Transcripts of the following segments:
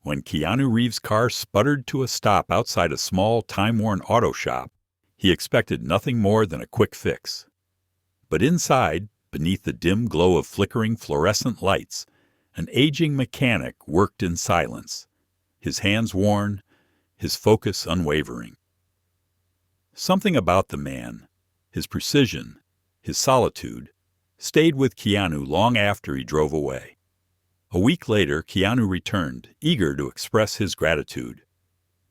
When Keanu Reeves' car sputtered to a stop outside a small, time-worn auto shop, he expected nothing more than a quick fix. But inside, beneath the dim glow of flickering fluorescent lights, an aging mechanic worked in silence, his hands worn, his focus unwavering. Something about the man, his precision, his solitude, stayed with Keanu long after he drove away. A week later, Keanu returned, eager to express his gratitude.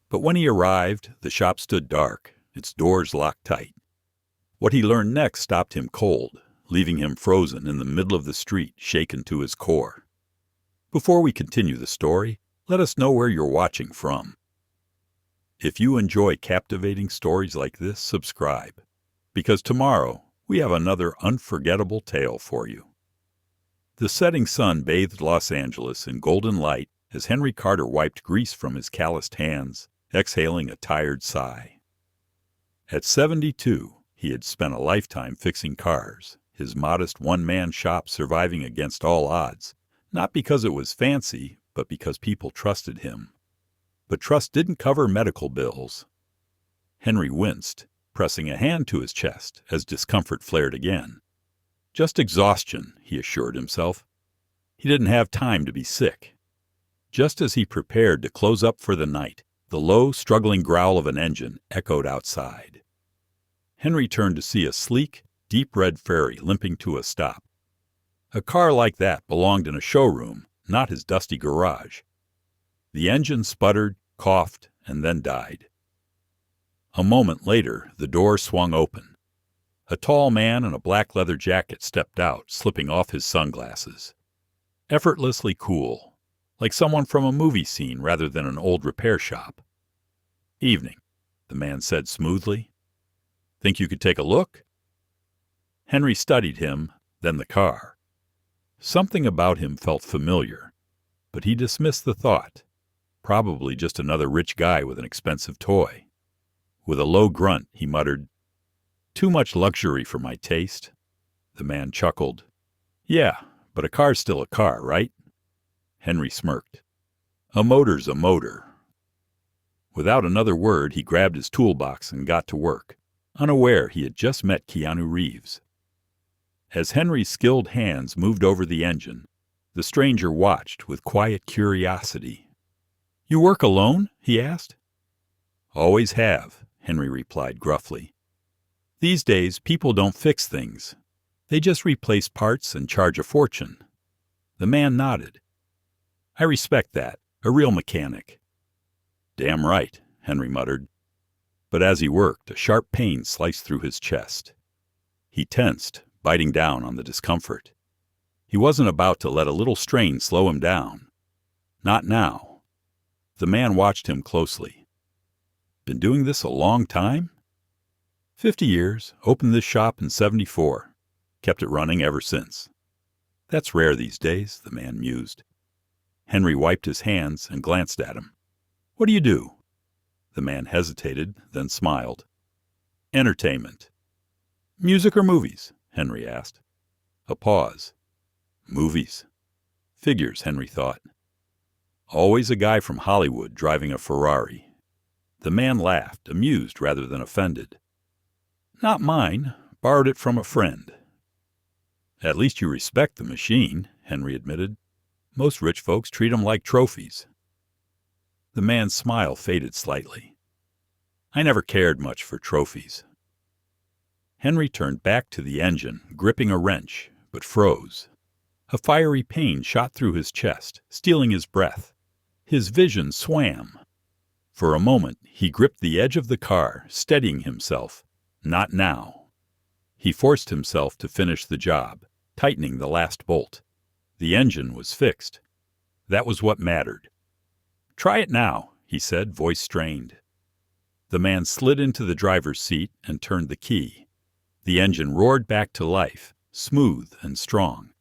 But when he arrived, the shop stood dark, its doors locked tight. What he learned next stopped him cold, leaving him frozen in the middle of the street, shaken to his core. Before we continue the story, let us know where you're watching from. If you enjoy captivating stories like this, subscribe, because tomorrow we have another unforgettable tale for you. The setting sun bathed Los Angeles in golden light as Henry Carter wiped grease from his calloused hands, exhaling a tired sigh. At 72, he had spent a lifetime fixing cars, his modest one-man shop surviving against all odds, not because it was fancy, but because people trusted him. But trust didn't cover medical bills. Henry winced, pressing a hand to his chest as discomfort flared again. Just exhaustion, he assured himself. He didn't have time to be sick. Just as he prepared to close up for the night, the low, struggling growl of an engine echoed outside. Henry turned to see a sleek, deep red Ferrari limping to a stop. A car like that belonged in a showroom, not his dusty garage. The engine sputtered, coughed, and then died. A moment later, the door swung open. A tall man in a black leather jacket stepped out, slipping off his sunglasses. Effortlessly cool, like someone from a movie scene rather than an old repair shop. "Evening," the man said smoothly. "Think you could take a look?" Henry studied him, then the car. Something about him felt familiar, but he dismissed the thought. Probably just another rich guy with an expensive toy. With a low grunt, he muttered, "Too much luxury for my taste." The man chuckled. "Yeah, but a car's still a car, right?" Henry smirked. "A motor's a motor." Without another word, he grabbed his toolbox and got to work, unaware he had just met Keanu Reeves. As Henry's skilled hands moved over the engine, the stranger watched with quiet curiosity. "You work alone?" he asked. "Always have," Henry replied gruffly. "These days, people don't fix things. They just replace parts and charge a fortune." The man nodded. "I respect that. A real mechanic." "Damn right," Henry muttered. But as he worked, a sharp pain sliced through his chest. He tensed, biting down on the discomfort. He wasn't about to let a little strain slow him down. Not now. The man watched him closely. "Been doing this a long time?" 50 years, opened this shop in 74. Kept it running ever since." "That's rare these days," the man mused. Henry wiped his hands and glanced at him. "What do you do?" The man hesitated, then smiled. "Entertainment." "Music or movies?" Henry asked. A pause. "Movies." Figures, Henry thought. Always a guy from Hollywood driving a Ferrari. The man laughed, amused rather than offended. "Not mine. Borrowed it from a friend." "At least you respect the machine," Henry admitted. "Most rich folks treat 'em like trophies." The man's smile faded slightly. "I never cared much for trophies." Henry turned back to the engine, gripping a wrench, but froze. A fiery pain shot through his chest, stealing his breath. His vision swam. For a moment, he gripped the edge of the car, steadying himself. Not now. He forced himself to finish the job, tightening the last bolt. The engine was fixed. That was what mattered. "Try it now," he said, voice strained. The man slid into the driver's seat and turned the key. The engine roared back to life, smooth and strong.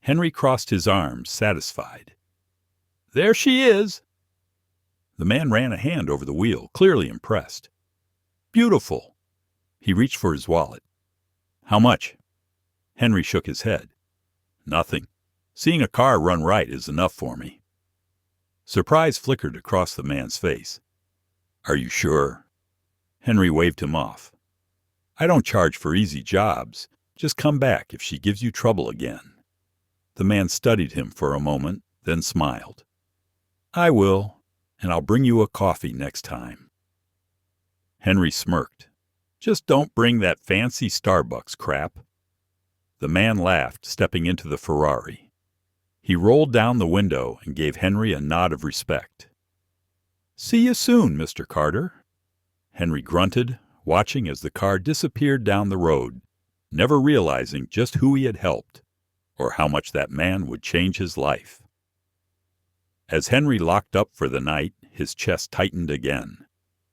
Henry crossed his arms, satisfied. "There she is!" The man ran a hand over the wheel, clearly impressed. "Beautiful!" He reached for his wallet. "How much?" Henry shook his head. "Nothing. Seeing a car run right is enough for me." Surprise flickered across the man's face. "Are you sure?" Henry waved him off. "I don't charge for easy jobs. Just come back if she gives you trouble again." The man studied him for a moment, then smiled. "I will, and I'll bring you a coffee next time." Henry smirked. "Just don't bring that fancy Starbucks crap." The man laughed, stepping into the Ferrari. He rolled down the window and gave Henry a nod of respect. "See you soon, Mr. Carter." Henry grunted, watching as the car disappeared down the road, never realizing just who he had helped or how much that man would change his life. As Henry locked up for the night, his chest tightened again.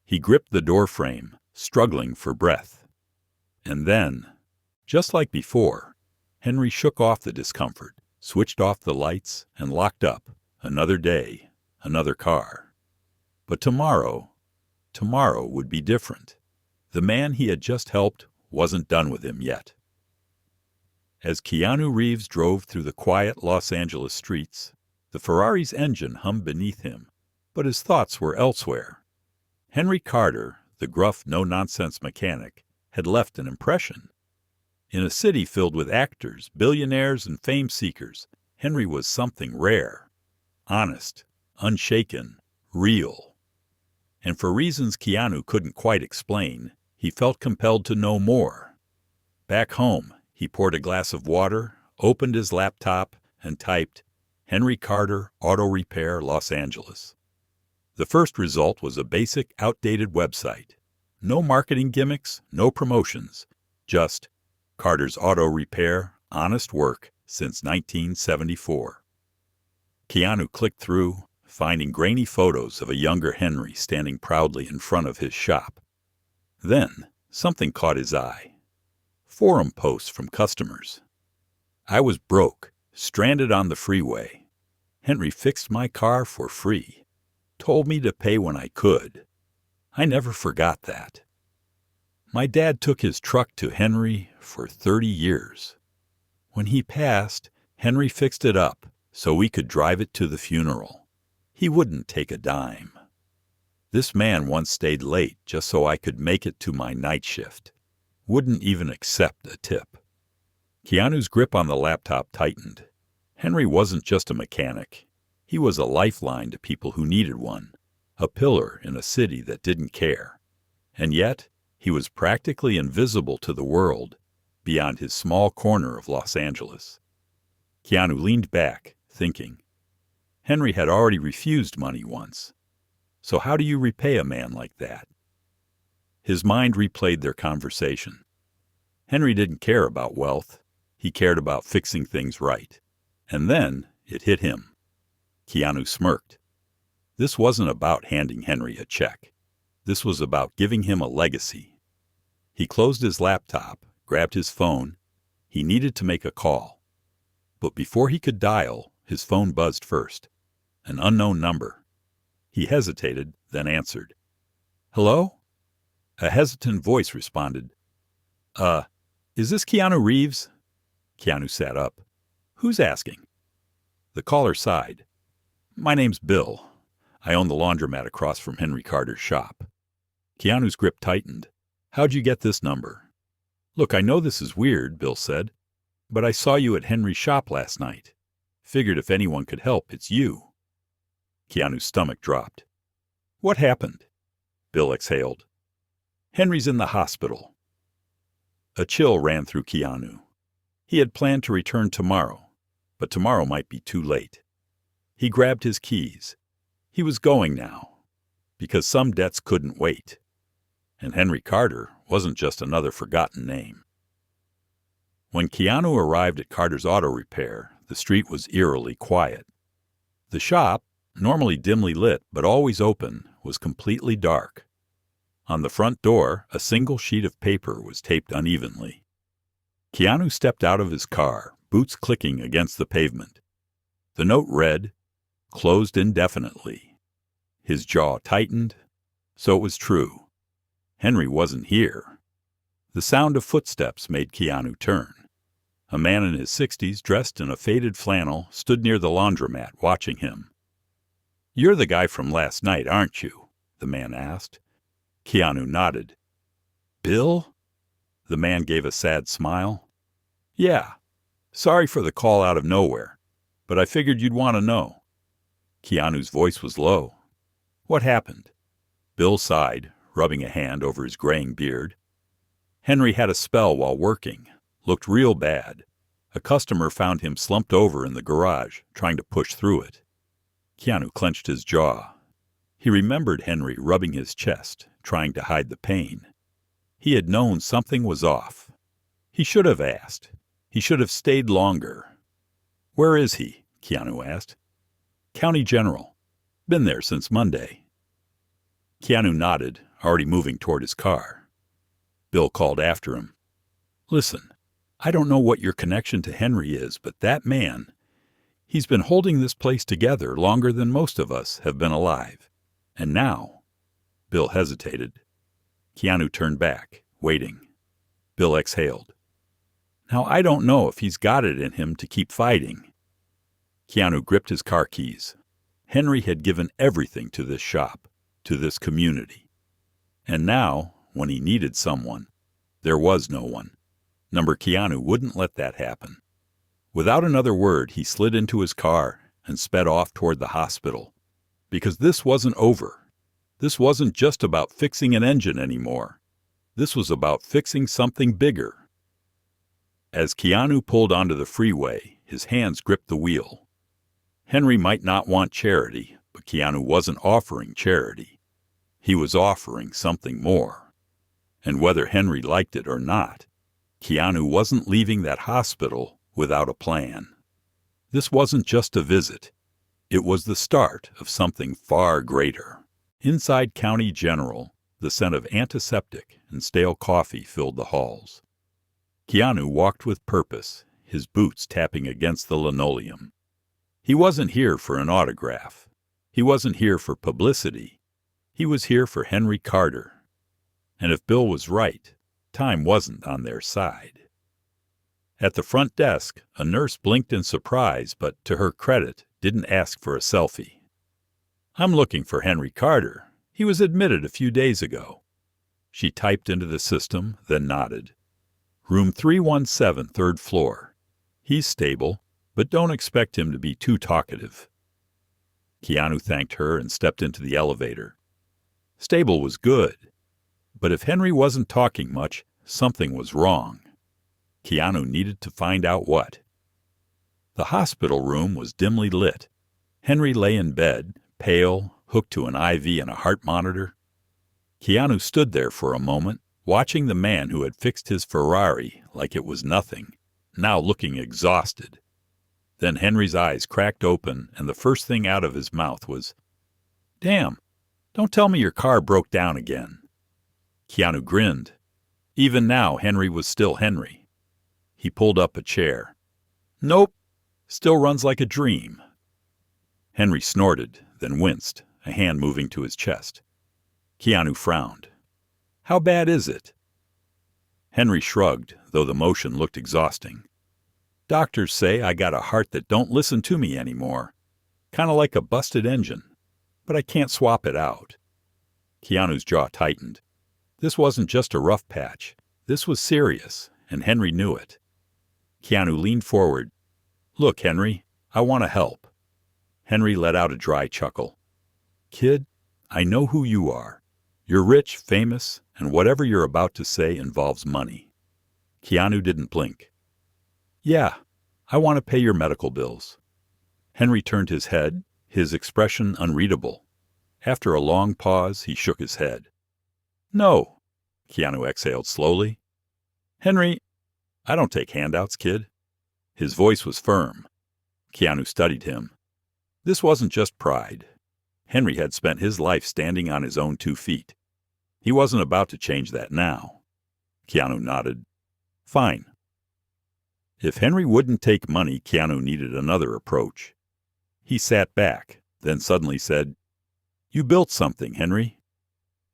He gripped the doorframe, struggling for breath. And then, just like before, Henry shook off the discomfort, switched off the lights, and locked up. Another day, another car. But tomorrow would be different. The man he had just helped wasn't done with him yet. As Keanu Reeves drove through the quiet Los Angeles streets, the Ferrari's engine hummed beneath him, but his thoughts were elsewhere. Henry Carter, the gruff, no-nonsense mechanic, had left an impression. In a city filled with actors, billionaires, and fame-seekers, Henry was something rare. Honest, unshaken, real. And for reasons Keanu couldn't quite explain, he felt compelled to know more. Back home, he poured a glass of water, opened his laptop, and typed, "Henry Carter, Auto Repair, Los Angeles." The first result was a basic, outdated website. No marketing gimmicks, no promotions, just Carter's Auto Repair, honest work since 1974. Keanu clicked through, finding grainy photos of a younger Henry standing proudly in front of his shop. Then, something caught his eye. Forum posts from customers. "I was broke, stranded on the freeway. Henry fixed my car for free. Told me to pay when I could. I never forgot that. My dad took his truck to Henry for 30 years. When he passed, Henry fixed it up so we could drive it to the funeral. He wouldn't take a dime. This man once stayed late just so I could make it to my night shift. Wouldn't even accept a tip." Keanu's grip on the laptop tightened. Henry wasn't just a mechanic. He was a lifeline to people who needed one, a pillar in a city that didn't care. And yet, he was practically invisible to the world, beyond his small corner of Los Angeles. Keanu leaned back, thinking. Henry had already refused money once. So how do you repay a man like that? His mind replayed their conversation. Henry didn't care about wealth. He cared about fixing things right. And then it hit him. Keanu smirked. This wasn't about handing Henry a check. This was about giving him a legacy. He closed his laptop, grabbed his phone. He needed to make a call. But before he could dial, his phone buzzed first. An unknown number. He hesitated, then answered. "Hello?" A hesitant voice responded. Is this Keanu Reeves?" Keanu sat up. "Who's asking?" The caller sighed. "My name's Bill. I own the laundromat across from Henry Carter's shop." Keanu's grip tightened. "How'd you get this number?" "Look, I know this is weird," Bill said, "but I saw you at Henry's shop last night. Figured if anyone could help, it's you." Keanu's stomach dropped. "What happened?" Bill exhaled. "Henry's in the hospital." A chill ran through Keanu. He had planned to return tomorrow, but tomorrow might be too late. He grabbed his keys. He was going now, because some debts couldn't wait. And Henry Carter wasn't just another forgotten name. When Keanu arrived at Carter's Auto Repair, the street was eerily quiet. The shop, normally dimly lit but always open, was completely dark. On the front door, a single sheet of paper was taped unevenly. Keanu stepped out of his car, boots clicking against the pavement. The note read, "Closed indefinitely." His jaw tightened. So it was true. Henry wasn't here. The sound of footsteps made Keanu turn. A man in his 60s, dressed in a faded flannel, stood near the laundromat watching him. "You're the guy from last night, aren't you?" the man asked. Keanu nodded. "Bill?" The man gave a sad smile. "Yeah. Sorry for the call out of nowhere, but I figured you'd want to know." Keanu's voice was low. "What happened?" Bill sighed, rubbing a hand over his graying beard. "Henry had a spell while working. Looked real bad. A customer found him slumped over in the garage, trying to push through it." Keanu clenched his jaw. He remembered Henry rubbing his chest, trying to hide the pain. He had known something was off. He should have asked. He should have stayed longer. "Where is he?" Keanu asked. "County General. Been there since Monday." Keanu nodded, already moving toward his car. Bill called after him. "Listen, I don't know what your connection to Henry is, but that man, he's been holding this place together longer than most of us have been alive. And now—" Bill hesitated. Keanu turned back, waiting. Bill exhaled. "Now I don't know if he's got it in him to keep fighting." Keanu gripped his car keys. Henry had given everything to this shop, to this community. And now, when he needed someone, there was no one. Number Keanu wouldn't let that happen. Without another word, he slid into his car and sped off toward the hospital. Because this wasn't over. This wasn't just about fixing an engine anymore. This was about fixing something bigger. As Keanu pulled onto the freeway, his hands gripped the wheel. Henry might not want charity, but Keanu wasn't offering charity. He was offering something more. And whether Henry liked it or not, Keanu wasn't leaving that hospital without a plan. This wasn't just a visit. It was the start of something far greater. Inside County General, the scent of antiseptic and stale coffee filled the halls. Keanu walked with purpose, his boots tapping against the linoleum. He wasn't here for an autograph. He wasn't here for publicity. He was here for Henry Carter. And if Bill was right, time wasn't on their side. At the front desk, a nurse blinked in surprise, but to her credit, didn't ask for a selfie. "I'm looking for Henry Carter. He was admitted a few days ago." She typed into the system, then nodded. "Room 317, third floor. He's stable, but don't expect him to be too talkative." Keanu thanked her and stepped into the elevator. Stable was good, but if Henry wasn't talking much, something was wrong. Keanu needed to find out what. The hospital room was dimly lit. Henry lay in bed, pale, hooked to an IV and a heart monitor. Keanu stood there for a moment, watching the man who had fixed his Ferrari like it was nothing, now looking exhausted. Then Henry's eyes cracked open, and the first thing out of his mouth was, "Damn, don't tell me your car broke down again." Keanu grinned. Even now, Henry was still Henry. He pulled up a chair. "Nope, still runs like a dream." Henry snorted, then winced, a hand moving to his chest. Keanu frowned. "How bad is it?" Henry shrugged, though the motion looked exhausting. "Doctors say I got a heart that don't listen to me anymore. Kinda like a busted engine. But I can't swap it out." Keanu's jaw tightened. This wasn't just a rough patch. This was serious, and Henry knew it. Keanu leaned forward. "Look, Henry, I want to help." Henry let out a dry chuckle. "Kid, I know who you are. You're rich, famous, and whatever you're about to say involves money." Keanu didn't blink. "Yeah, I want to pay your medical bills." Henry turned his head, his expression unreadable. After a long pause, he shook his head. "No," Keanu exhaled slowly. "Henry, I don't take handouts, kid." His voice was firm. Keanu studied him. This wasn't just pride. Henry had spent his life standing on his own 2 feet. He wasn't about to change that now. Keanu nodded. "Fine." If Henry wouldn't take money, Keanu needed another approach. He sat back, then suddenly said, "You built something, Henry.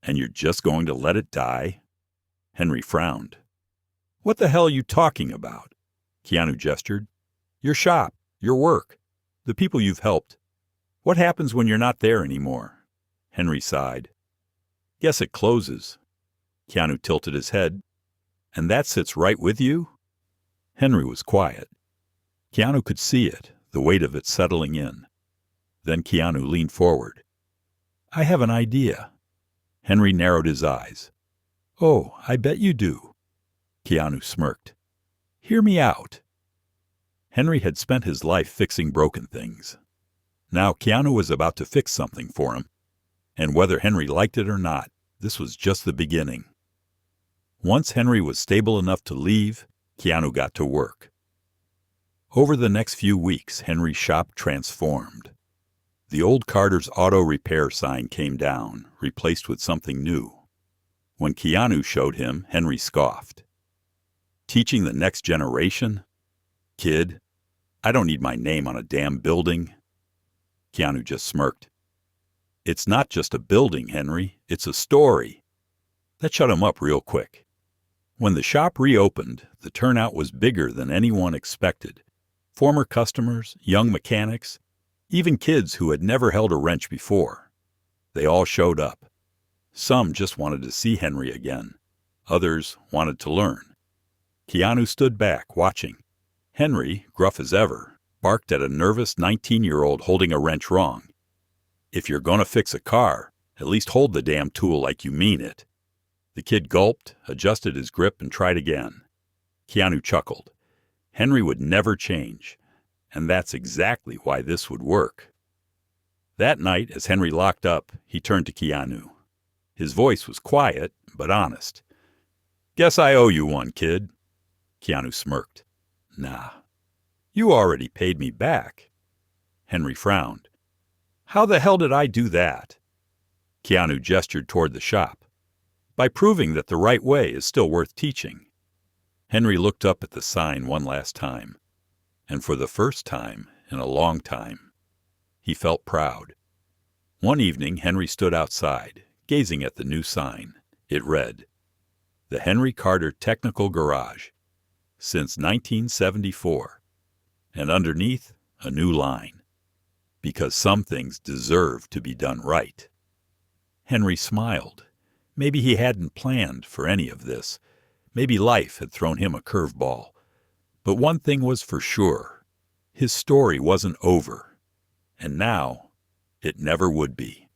And you're just going to let it die?" Henry frowned. "What the hell are you talking about?" Keanu gestured. "Your shop, your work, the people you've helped. What happens when you're not there anymore? Henry sighed. Guess it closes. Keanu tilted his head. And that sits right with you? Henry was quiet. Keanu could see it, the weight of it settling in. Then Keanu leaned forward. I have an idea. Henry narrowed his eyes. Oh, I bet you do. Keanu smirked. Hear me out. Henry had spent his life fixing broken things. Now Keanu was about to fix something for him. And whether Henry liked it or not, this was just the beginning. Once Henry was stable enough to leave, Keanu got to work. Over the next few weeks, Henry's shop transformed. The old Carter's auto repair sign came down, replaced with something new. When Keanu showed him, Henry scoffed. Teaching the next generation? Kid, I don't need my name on a damn building. Keanu just smirked. It's not just a building, Henry. It's a story. That shut him up real quick. When the shop reopened, the turnout was bigger than anyone expected. Former customers, young mechanics, even kids who had never held a wrench before. They all showed up. Some just wanted to see Henry again. Others wanted to learn. Keanu stood back, watching. Henry, gruff as ever, barked at a nervous 19-year-old holding a wrench wrong. If you're going to fix a car, at least hold the damn tool like you mean it. The kid gulped, adjusted his grip, and tried again. Keanu chuckled. Henry would never change, and that's exactly why this would work. That night, as Henry locked up, he turned to Keanu. His voice was quiet, but honest. Guess I owe you one, kid. Keanu smirked. Nah. You already paid me back. Henry frowned. How the hell did I do that? Keanu gestured toward the shop. By proving that the right way is still worth teaching. Henry looked up at the sign one last time, and for the first time in a long time, he felt proud. One evening, Henry stood outside, gazing at the new sign. It read, The Henry Carter Technical Garage, since 1974, and underneath, a new line, because some things deserve to be done right. Henry smiled. Maybe he hadn't planned for any of this. Maybe life had thrown him a curveball. But one thing was for sure. His story wasn't over. And now, it never would be.